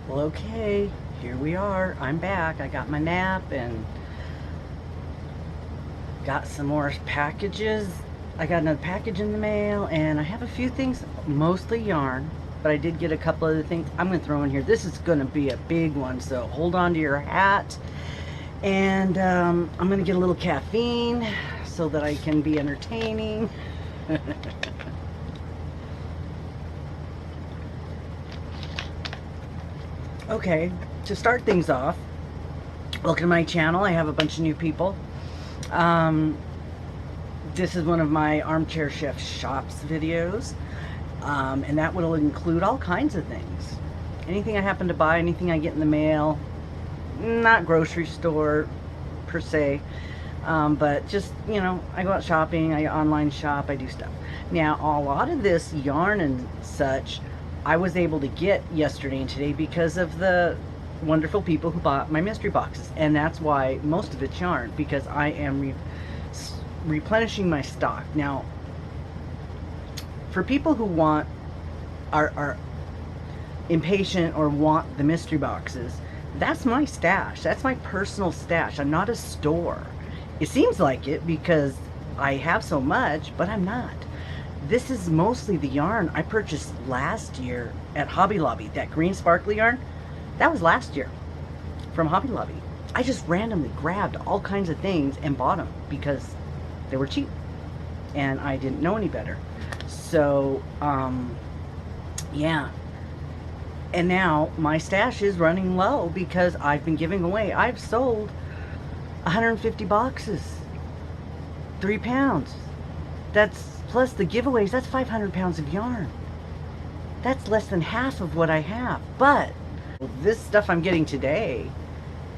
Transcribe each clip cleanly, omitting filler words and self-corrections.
Well, okay, here we are. I'm back. I got my nap and got some more packages. I got another package in the mail, and I have a few things, mostly yarn, but I did get a couple other things I'm going to throw in here. This is going to be a big one, so hold on to your hat. And I'm going to get a little caffeine so that I can be entertaining. Okay, to start things off, welcome to my channel. I have a bunch of new people. This is one of my Armchair Chef Shops videos, and that will include all kinds of things. Anything I happen to buy, anything I get in the mail, not grocery store per se, but just, you know, I go out shopping, I online shop, I do stuff. Now, a lot of this yarn and such I was able to get yesterday and today because of the wonderful people who bought my mystery boxes, and that's why most of it's yarn, because I am replenishing my stock. Now, for people who are impatient or want the mystery boxes, that's my stash. That's my personal stash. I'm not a store. It seems like it because I have so much, but I'm not. This is mostly the yarn I purchased last year at Hobby Lobby. That green sparkly yarn, that was last year from Hobby Lobby. I just randomly grabbed all kinds of things and bought them because they were cheap and I didn't know any better. So, yeah. And now my stash is running low because I've been giving away. I've sold 150 boxes, 3 pounds. That's plus the giveaways. That's 500 pounds of yarn. That's less than half of what I have. But this stuff I'm getting today,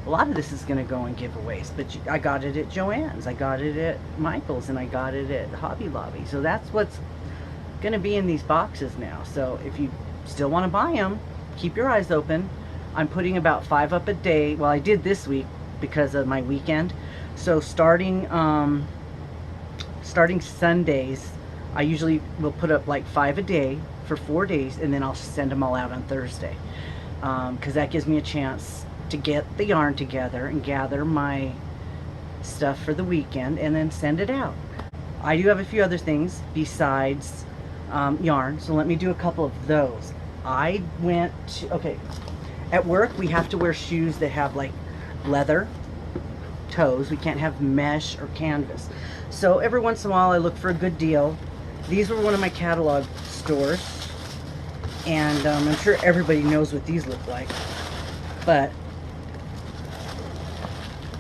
a lot of this is going to go in giveaways. But I got it at Joanne's, I got it at Michael's, and I got it at Hobby Lobby. So that's what's going to be in these boxes now. So if you still want to buy them, keep your eyes open. I'm putting about 5 up a day. Well, I did this week because of my weekend. So starting Sundays, I usually will put up like 5 a day for 4 days, and then I'll send them all out on Thursday, because that gives me a chance to get the yarn together and gather my stuff for the weekend and then send it out. I do have a few other things besides yarn, so let me do a couple of those. I went to, okay, at work we have to wear shoes that have like leather toes. We can't have mesh or canvas. So every once in a while I look for a good deal. These were one of my catalog stores, and I'm sure everybody knows what these look like, but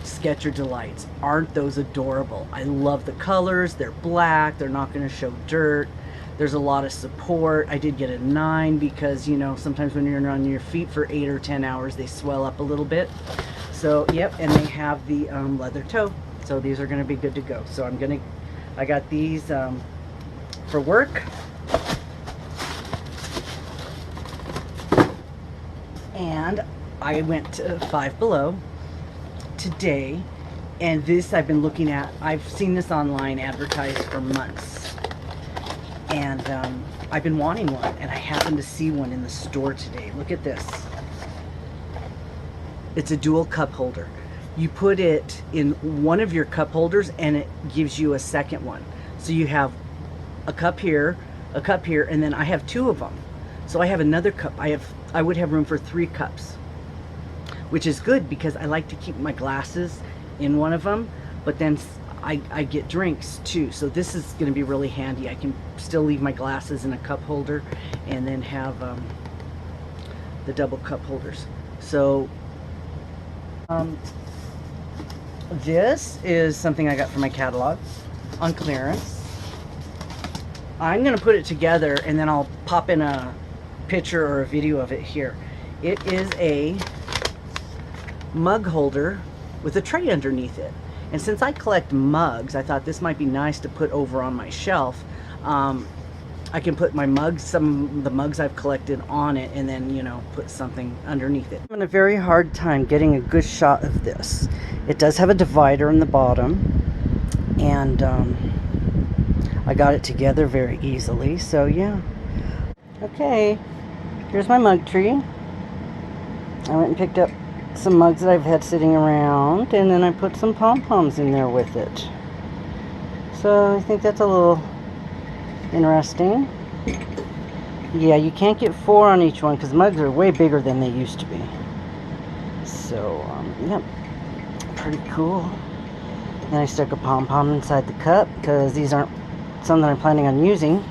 Skechers D'lites, aren't those adorable? I love the colors. They're black, they're not going to show dirt, there's a lot of support. I did get a 9 because, you know, sometimes when you're on your feet for 8 or 10 hours they swell up a little bit. So yep, and they have the leather toe, so these are going to be good to go. So I got these for work, and I went to Five Below today, and this I've been looking at. I've seen this online advertised for months, and I've been wanting one, and I happened to see one in the store today. Look at this. It's a dual cup holder. You put it in one of your cup holders and it gives you a second one. So you have a cup here, and then I have 2 of them. So I have another cup. I would have room for 3 cups, which is good because I like to keep my glasses in one of them, but then I get drinks too. So this is going to be really handy. I can still leave my glasses in a cup holder and then have the double cup holders. So this is something I got from my catalog on clearance. I'm going to put it together and then I'll pop in a picture or a video of it here. It is a mug holder with a tray underneath it. And since I collect mugs, I thought this might be nice to put over on my shelf. I can put my mugs, some of the mugs I've collected on it, and then, you know, put something underneath it. I'm having a very hard time getting a good shot of this. It does have a divider in the bottom, and I got it together very easily, so yeah. Okay, here's my mug tree. I went and picked up some mugs that I've had sitting around, and then I put some pom-poms in there with it. So I think that's a little interesting. Yeah, you can't get 4 on each one because mugs are way bigger than they used to be. So, yeah, pretty cool. Then I stuck a pom-pom inside the cup because these aren't some that I'm planning on using.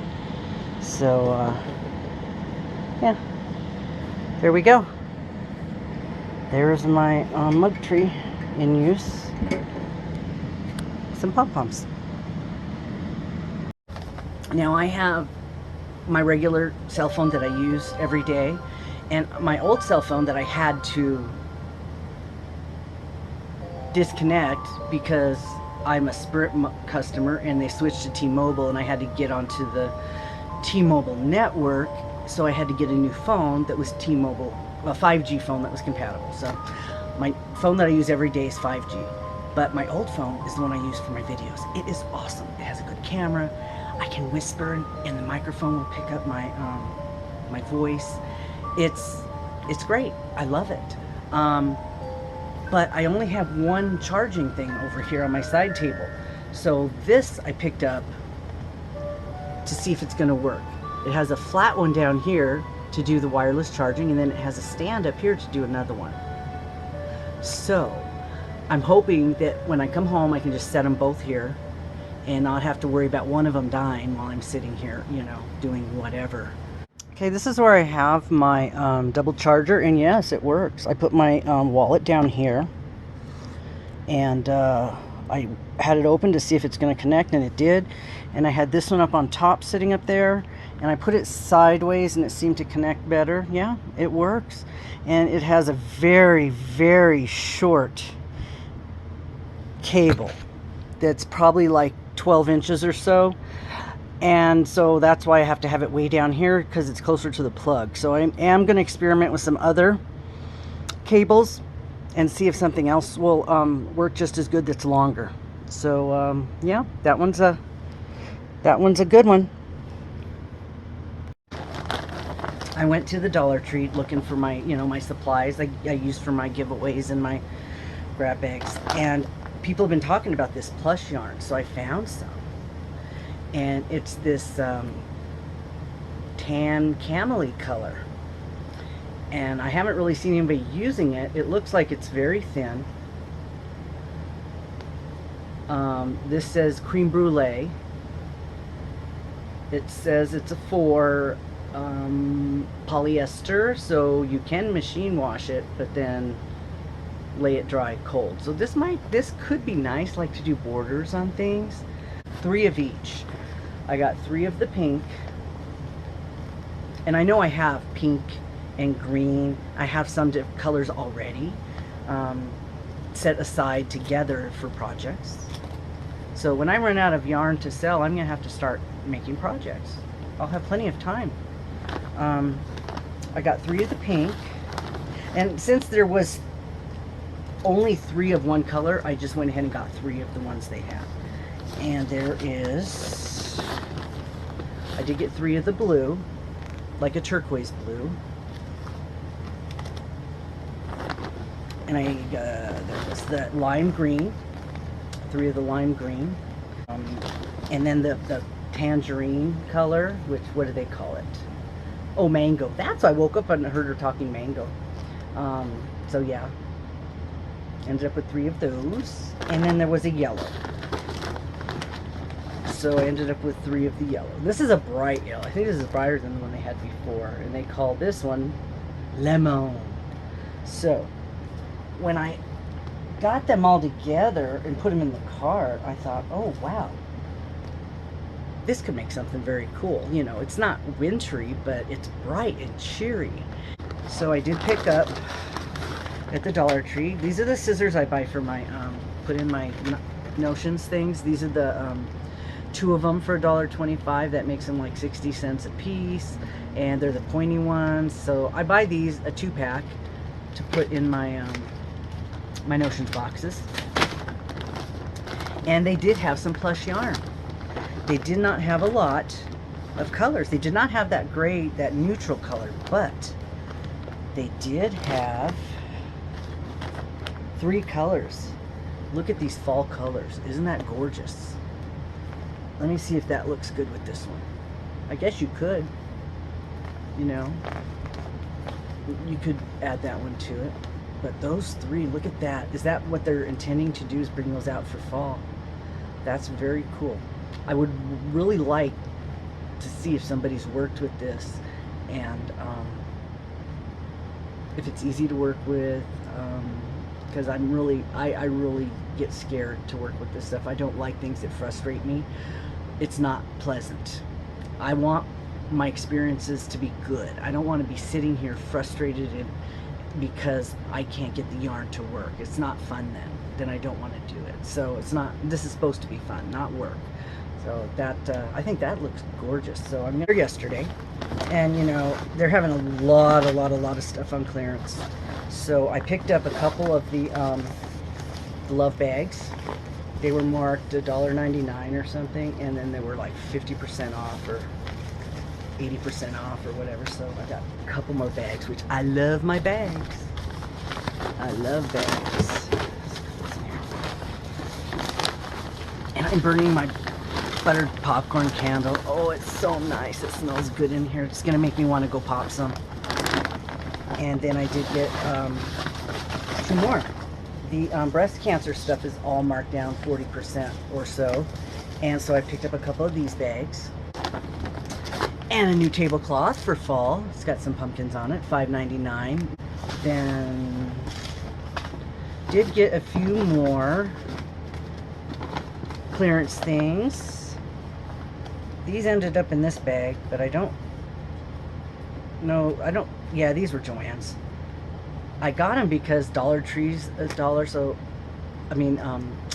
So, yeah, there we go. There's my mug tree in use. Some pom-poms. Now I have my regular cell phone that I use every day, and my old cell phone that I had to disconnect because I'm a Sprint customer and they switched to T-Mobile, and I had to get onto the T-Mobile network, so I had to get a new phone that was T-Mobile, a 5G phone that was compatible. So my phone that I use every day is 5G, but my old phone is the one I use for my videos. It is awesome. It has a good camera. I can whisper and the microphone will pick up my my voice. It's great. I love it. But I only have one charging thing over here on my side table. So this I picked up to see if it's going to work. It has a flat one down here to do the wireless charging, and then it has a stand up here to do another one. So I'm hoping that when I come home I can just set them both here and not have to worry about one of them dying while I'm sitting here, you know, doing whatever. Okay, this is where I have my double charger, and yes, it works. I put my wallet down here, and I had it open to see if it's going to connect, and it did. And I had this one up on top sitting up there, and I put it sideways and it seemed to connect better. Yeah, it works. And it has a very, very short cable that's probably like 12 inches or so. And so that's why I have to have it way down here, because it's closer to the plug. So I am going to experiment with some other cables and see if something else will work just as good that's longer. So yeah, that one's a good one. I went to the Dollar Tree looking for my, you know, my supplies I use for my giveaways and my grab bags, and people have been talking about this Plush Yarn, so I found some. And it's this tan camely color, and I haven't really seen anybody using it. It looks like it's very thin. This says cream brulee. It says it's for polyester, so you can machine wash it, but then lay it dry cold. So this could be nice, like to do borders on things. 3 of each. I got 3 of the pink, and I know I have pink and green. I have some colors already set aside together for projects. So when I run out of yarn to sell, I'm gonna have to start making projects. I'll have plenty of time. I got 3 of the pink, and since there was only 3 of one color, I just went ahead and got 3 of the ones they had. And there is, I did get 3 of the blue, like a turquoise blue. And there was that lime green, 3 of the lime green. And then the tangerine color, which, what do they call it? Oh, mango. That's why I woke up and heard her talking mango. So yeah, ended up with 3 of those. And then there was a yellow. So I ended up with 3 of the yellow. This is a bright yellow. I think this is brighter than the one they had before. And they call this one lemon. So when I got them all together and put them in the cart, I thought, oh wow, this could make something very cool. You know, it's not wintry, but it's bright and cheery. So I did pick up at the Dollar Tree. These are the scissors I buy for my put in my notions things. These are the 2 of them for $1.25. That makes them like 60 cents a piece, and they're the pointy ones. So I buy these, a 2-pack, to put in my my notions boxes. And they did have some plush yarn. They did not have a lot of colors. They did not have that gray, that neutral color, but They did have 3 colors. Look at these fall colors. Isn't that gorgeous? Let me see if that looks good with this one. I guess you could, you know, you could add that one to it. But those 3, look at that. Is that what they're intending to do, is bring those out for fall? That's very cool. I would really like to see if somebody's worked with this, and if it's easy to work with, because I really get scared to work with this stuff. I don't like things that frustrate me. It's not pleasant. I want my experiences to be good. I don't want to be sitting here frustrated because I can't get the yarn to work. It's not fun then I don't want to do it. So it's not, this is supposed to be fun, not work. So that, I think that looks gorgeous. So I'm there yesterday, and you know, they're having a lot of stuff on clearance. So I picked up a couple of the glove bags. They were marked $1.99 or something, and then they were like 50% off or 80% off or whatever. So I got a couple more bags, which I love my bags. I love bags. And I'm burning my buttered popcorn candle. Oh, it's so nice. It smells good in here. It's gonna make me want to go pop some. And then I did get 2 more. The breast cancer stuff is all marked down 40% or so. And so I picked up a couple of these bags. And a new tablecloth for fall. It's got some pumpkins on it, $5.99. Then did get a few more clearance things. These ended up in this bag, but I don't know. Yeah, these were Joanne's. I got them because Dollar Tree's $1, so I mean,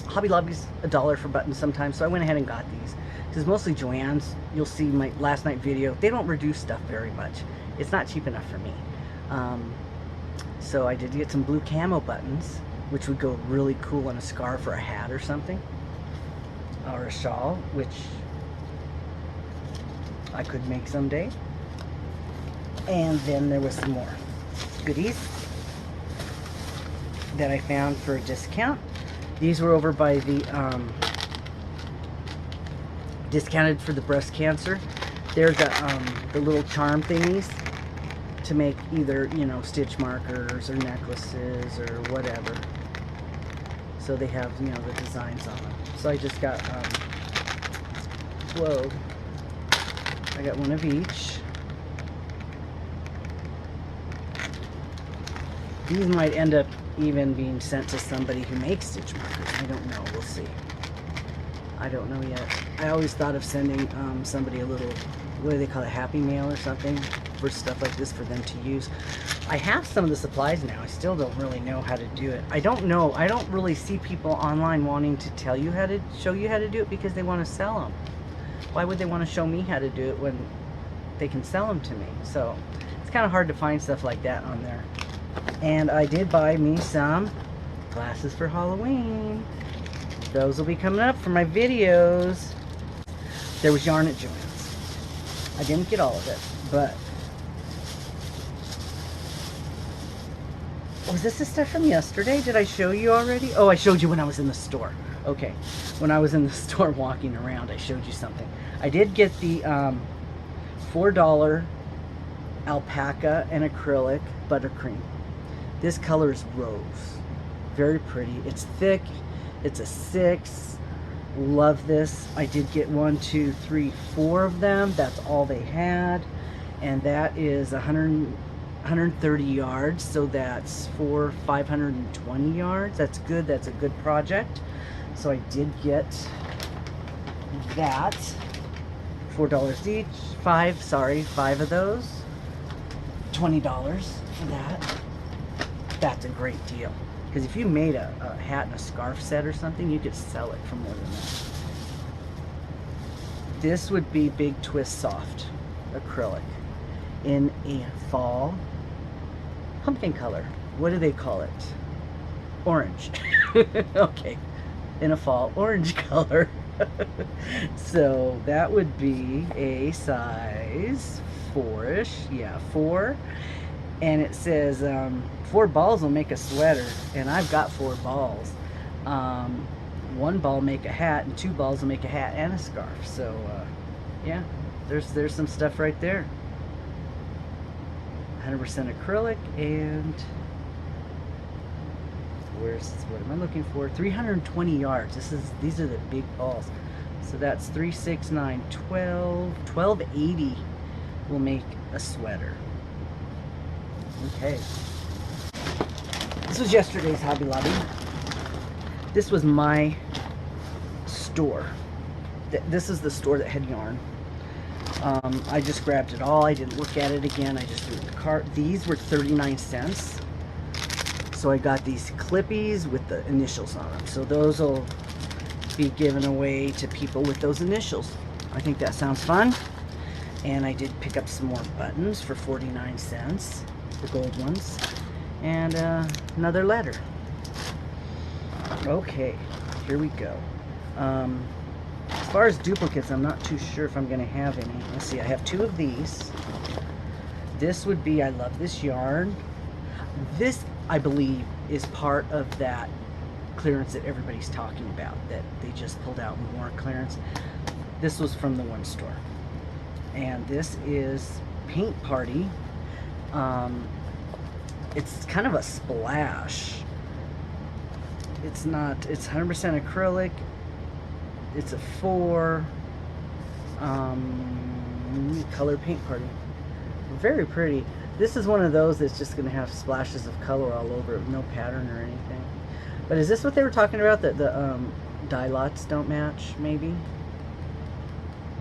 Hobby Lobby's $1 for buttons sometimes, so I went ahead and got these. This is mostly Joanne's. You'll see my last night video. They don't reduce stuff very much. It's not cheap enough for me. So I did get some blue camo buttons, which would go really cool on a scarf or a hat or something, or a shawl, which I could make someday. And then there was some more goodies that I found for a discount. These were over by the discounted for the breast cancer. They're the little charm thingies to make either, you know, stitch markers or necklaces or whatever. So they have, you know, the designs on them. So I just got whoa, I got one of each. These might end up even being sent to somebody who makes stitch markers. I don't know. We'll see. I don't know yet. I always thought of sending somebody a little, what do they call it, Happy Mail or something for stuff like this for them to use. I have some of the supplies now. I still don't really know how to do it. I don't know. I don't really see people online wanting to tell you how to, show you how to do it because they want to sell them. Why would they want to show me how to do it when they can sell them to me? So it's kind of hard to find stuff like that on there. And I did buy me some glasses for Halloween. Those will be coming up for my videos. There was yarn at Joanne's. I didn't get all of it, but was this the stuff from yesterday? Did I show you already? Oh, I showed you when I was in the store. Okay, when I was in the store walking around, I showed you something. I did get the $4 alpaca and acrylic buttercream. This color is rose. Very pretty. It's thick. It's a 6. Love this. I did get 1, 2, 3, 4 of them. That's all they had. And that is 130 yards. So that's for 520 yards. That's good. That's a good project. So I did get that. $4 each. 5 of those. $20 for that. That's a great deal. Because if you made a hat and a scarf set or something, you could sell it for more than that. This would be Big Twist Soft acrylic in a fall pumpkin color. What do they call it? Orange. Okay. In a fall orange color. So that would be a size 4-ish. Yeah, 4. and it says 4 balls will make a sweater, and I've got 4 balls. 1 ball make a hat, and 2 balls will make a hat and a scarf. So yeah, there's some stuff right there. 100% acrylic, and what am I looking for? 320 yards. These are the big balls. So that's 3, 6, 9, 12, 1280 will make a sweater. Okay. This was yesterday's Hobby Lobby. This was my store. This is the store that had yarn. I just grabbed it all. I didn't look at it again. I just threw it in the cart. These were 39 cents. So I got these clippies with the initials on them. So those will be given away to people with those initials. I think that sounds fun. And I did pick up some more buttons for 49 cents, the gold ones, and another letter. Okay, here we go. As far as duplicates, I'm not too sure if I'm going to have any. Let's see, I have 2 of these. This would be, I love this yarn. This, I believe, is part of that clearance that everybody's talking about, that they just pulled out more clearance. This was from the one store. And this is Paint Party. It's kind of a splash. It's 100% acrylic. It's a 4 color Paint Party. Very pretty. This is one of those that's just going to have splashes of color all over it, no pattern or anything. But is this what they were talking about, that the dye lots don't match, maybe?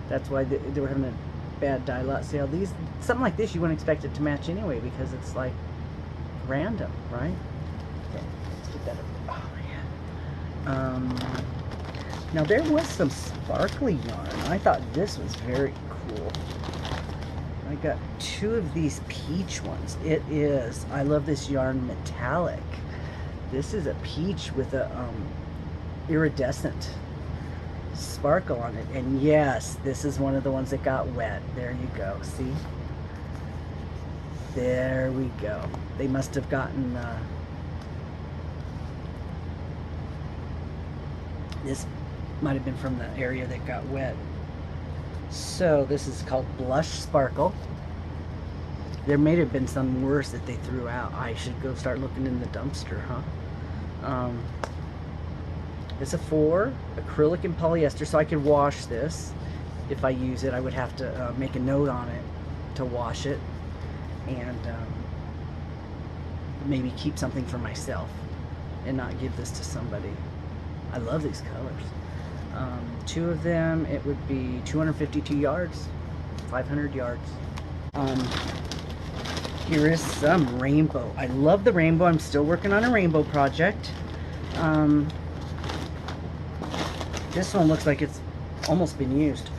That's why they were having a bad dye lot sale. These, something like this, you wouldn't expect it to match anyway, because it's like random, right? Okay, let's get that up. Oh man. Now there was some sparkly yarn. I thought this was very cool. I got 2 of these peach ones. It is, I love this yarn, metallic. This is a peach with a iridescent sparkle on it. And yes, this is one of the ones that got wet. There you go. See? There we go. They must have gotten this might have been from the area that got wet. So this is called Blush Sparkle. There may have been some worse that they threw out. I should go start looking in the dumpster, huh? It's a 4 acrylic and polyester, so I could wash this. If I use it, I would have to make a note on it to wash it, and maybe keep something for myself and not give this to somebody. I love these colors. 2 of them, it would be 252 yards, 500 yards. Here is some rainbow. I love the rainbow. I'm still working on a rainbow project. This one looks like it's almost been used.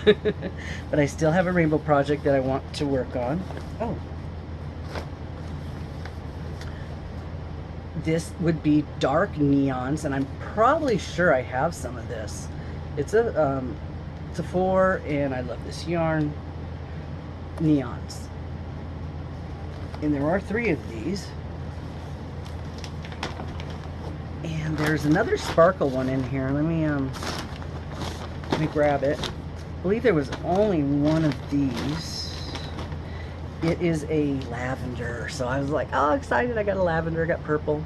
But I still have a rainbow project that I want to work on. Oh. This would be dark neons, and I'm probably sure I have some of this. It's a 4, and I love this yarn. Neons. And there are 3 of these. And there's another sparkle one in here. Let me grab it. I believe there was only one of these. It is a lavender. So I was like, oh, excited. I got a lavender. I got purple.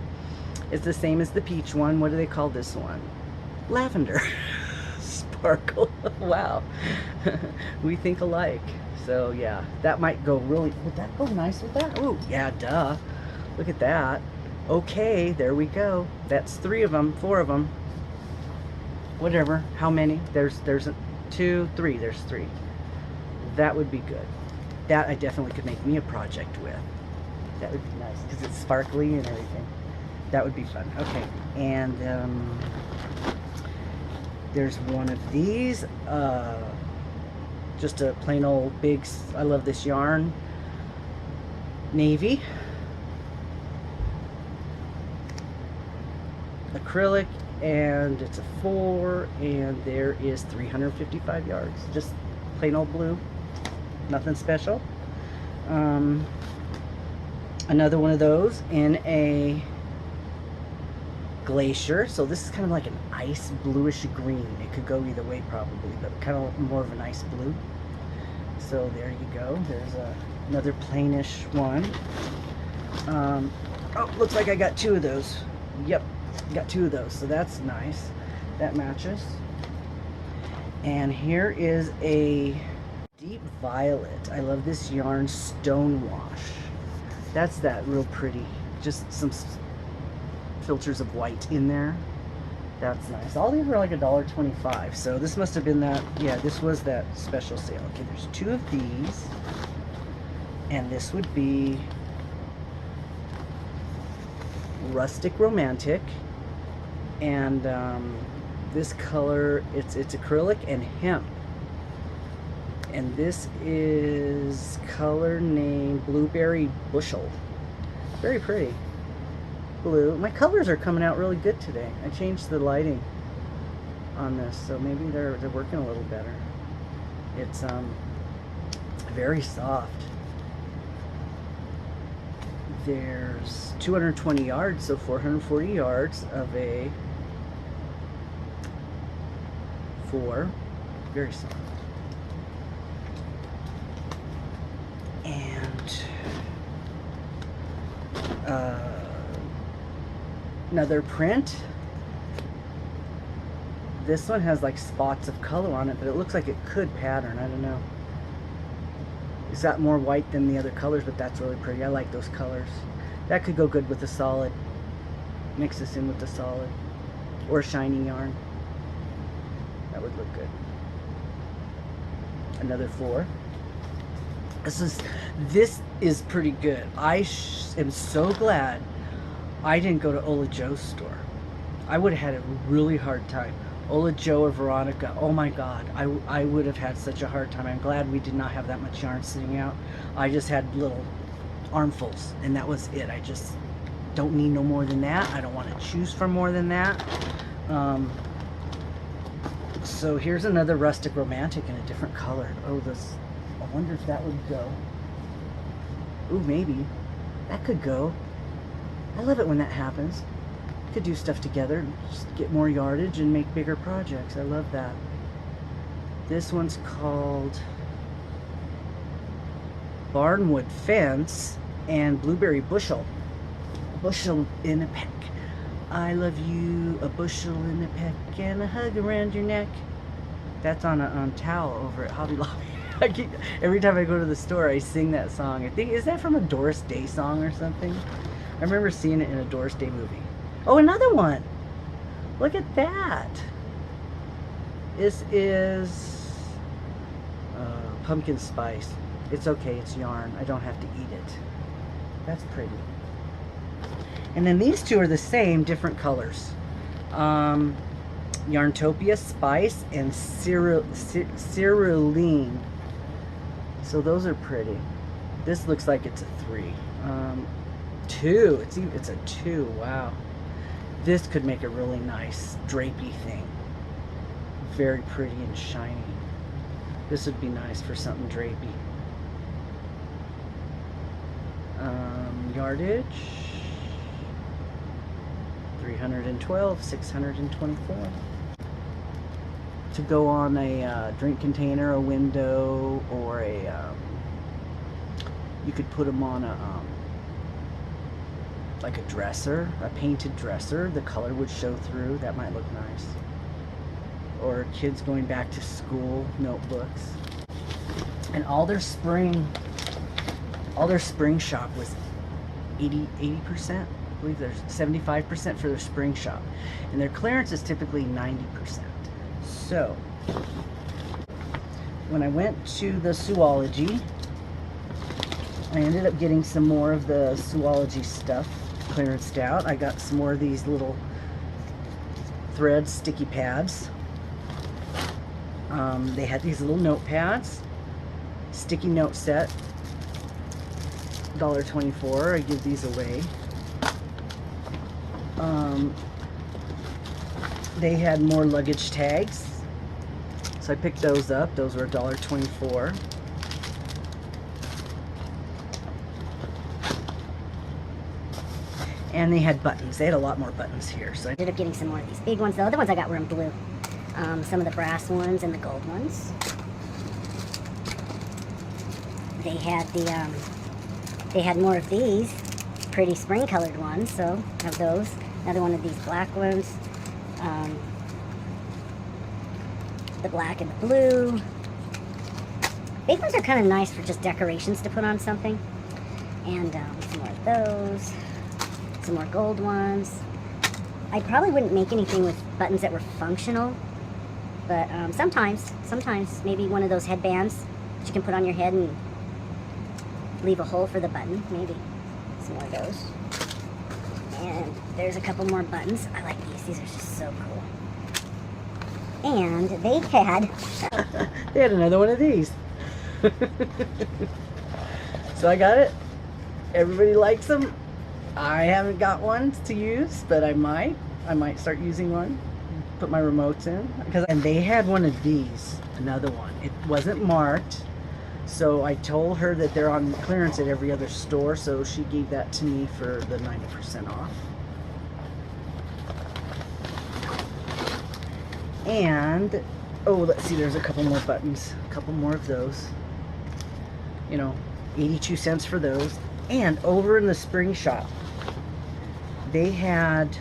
It's the same as the peach one. What do they call this one? Lavender. Sparkle. Wow. We think alike. So yeah, that might go really, would that go nice with that? Oh yeah, duh. Look at that. Okay, there we go. That's 3 of them, 4 of them. Whatever, how many? There's 2, 3, there's 3. That would be good. That I definitely could make me a project with. That would be nice, because it's sparkly and everything. That would be fun. Okay, and there's one of these. Just a plain old big, I love this yarn. Navy. Acrylic, and it's a 4, and there is 355 yards. Just plain old blue. Nothing special. Another one of those in a glacier. So this is kind of like an ice bluish green. It could go either way probably, but kind of more of an ice blue. So there you go. There's another plainish one. Oh, looks like I got two of those. Yep, got two of those. So that's nice. That matches. And here is a deep violet. I love this yarn, Stonewash. That's that real pretty. Just some filters of white in there. That's nice. All these were like $1.25. So this must have been that. Yeah, this was that special sale. Okay, there's two of these. And this would be Rustic Romantic. And this color, it's acrylic and hemp. And this is color named Blueberry Bushel. Very pretty. Blue. My colors are coming out really good today. I changed the lighting on this, so maybe they're working a little better. It's very soft. There's 220 yards, so 440 yards of a 4. Very soft. And another print. This one has like spots of color on it, but it looks like it could pattern. I don't know. It's got more white than the other colors, but that's really pretty. I like those colors. That could go good with the solid. Mix this in with the solid or shiny yarn. That would look good. Another 4. This is pretty good. I am so glad I didn't go to Ola Joe's store. I would have had a really hard time. Ola Joe or Veronica, oh my God, I would have had such a hard time. I'm glad we did not have that much yarn sitting out. I just had little armfuls, and that was it. I just don't need no more than that. I don't want to choose for more than that. So here's another Rustic Romantic in a different color. Oh, this. I wonder if that would go. Ooh, maybe. That could go. I love it when that happens. Could do stuff together, just get more yardage and make bigger projects. I love that. This one's called Barnwood Fence and Blueberry Bushel. Bushel in a peck. I love you, a bushel in a peck and a hug around your neck. That's on a towel over at Hobby Lobby. Every time I go to the store, I sing that song. I think, is that from a Doris Day song or something? I remember seeing it in a Doris Day movie. Oh, another one. Look at that. This is pumpkin spice. It's okay, it's yarn. I don't have to eat it. That's pretty. And then these two are the same, different colors. Yarntopia Spice and Cerulean. So those are pretty. This looks like it's a 3. 2. It's a 2. Wow. This could make a really nice drapey thing. Very pretty and shiny. This would be nice for something drapey. Yardage 312, 624. To go on a drink container, a window, or a you could put them on a like a dresser, a painted dresser. The color would show through. That might look nice. Or kids going back to school notebooks. And all their spring shop was 80%. I believe there's 75% for their spring shop. And their clearance is typically 90%. So when I went to the Suology, I ended up getting some more of the Suology stuff clearanced out. I got some more of these little thread sticky pads. They had these little notepads, sticky note set, $1.24. I give these away. They had more luggage tags, so I picked those up. Those were $1.24. And they had buttons. They had a lot more buttons here. So I ended up getting some more of these big ones. The other ones I got were in blue. Some of the brass ones and the gold ones. They had they had more of these pretty spring colored ones, so I have those. Another one of these black ones. The black and the blue. Big ones are kind of nice for just decorations to put on something. And some more of those. Some more gold ones. I probably wouldn't make anything with buttons that were functional, but sometimes maybe one of those headbands that you can put on your head and leave a hole for the button, maybe. Some more of those. And there's a couple more buttons. I like these. These are just so cool. And they had another one of these. So I got it. Everybody likes them. I haven't got one to use, but I might start using one. Put my remotes in. And they had one of these, another one. It wasn't marked, so I told her that they're on clearance at every other store, so she gave that to me for the 90% off. And, oh, let's see, there's a couple more buttons. A couple more of those. You know, 82 cents for those. And over in the spring shop, they had,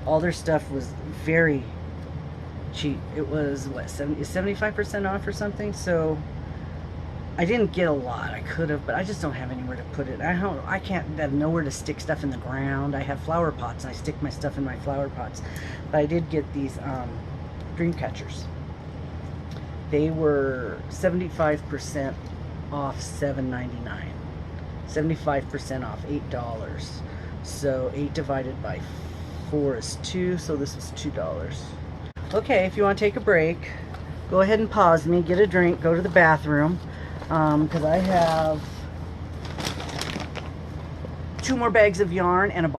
all their stuff was very cheap. It was, what, 75% off or something? So I didn't get a lot. I could have, but I just don't have anywhere to put it. I have nowhere to stick stuff in the ground. I have flower pots, and I stick my stuff in my flower pots. But I did get these dream catchers. They were 75% off $7.99. 75% off, $8. So 8 divided by 4 is 2, so this is $2. Okay, if you want to take a break, go ahead and pause me, get a drink, go to the bathroom, because I have 2 more bags of yarn and a